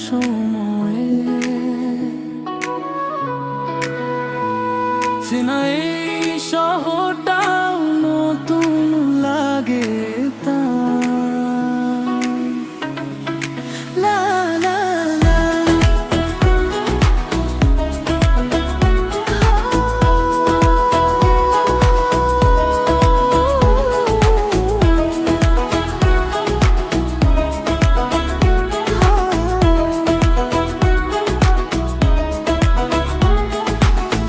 সময়ে চেনা এই শহরটাও নতুন লাগে তাই। লা লা লা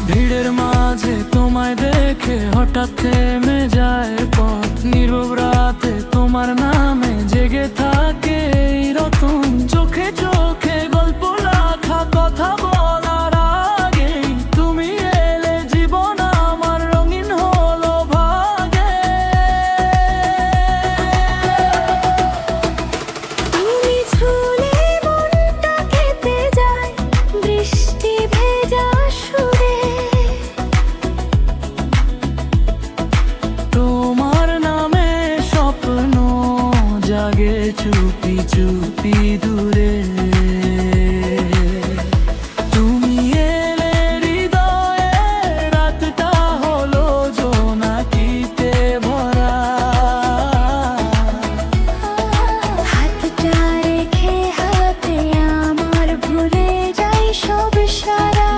ভিড়ের মাঝে তোমায় দেখে হঠাৎ থেমে যায় পথ, নীরব রাতে তোমার নামে জেগে থাকে এই রতন। চোখে চোখে গল্প লেখা, কথা বলার আগেই তুমি এলে, জীবন আমার রঙিন হলো ভাগে। তুমি ছুলে মনটা কেঁপে যায় বৃষ্টি ভেজা সুরে। তোমার নামে স্বপ্ন জাগে চুপি চুপি দূরে। তুমি এলে হৃদয়ে, রাতটা হলো জোনাকিতে ভরা। হাতটা রেখে হাতে আমার ভুলে যাই সব সারা।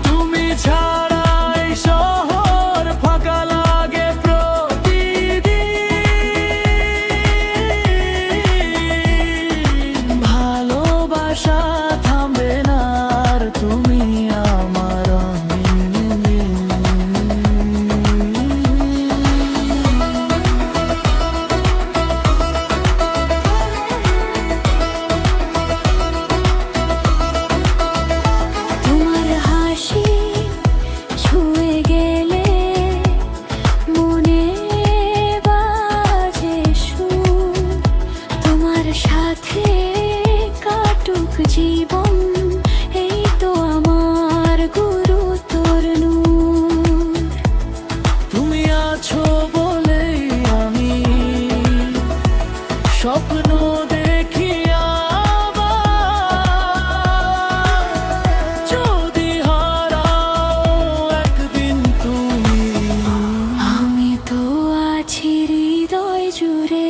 তুমি ছাড়া এই শহর ফাঁকা লাগে প্রতিদিন। ভালোবাসা থামবে না আর তুমি আমার অনিন্দিন। তোমার হাসি ছুঁয়ে গেলে মনে বাজে সুর। তোমার সাথে কাটুক জীবন, এই তো আমার গুরুতর নূর। তুমি আছো বলেই আমি স্বপ্ন দেখি আবার। যদি হারাও একদিন তুমি, আমি তো আছি হৃদয় জুড়ে।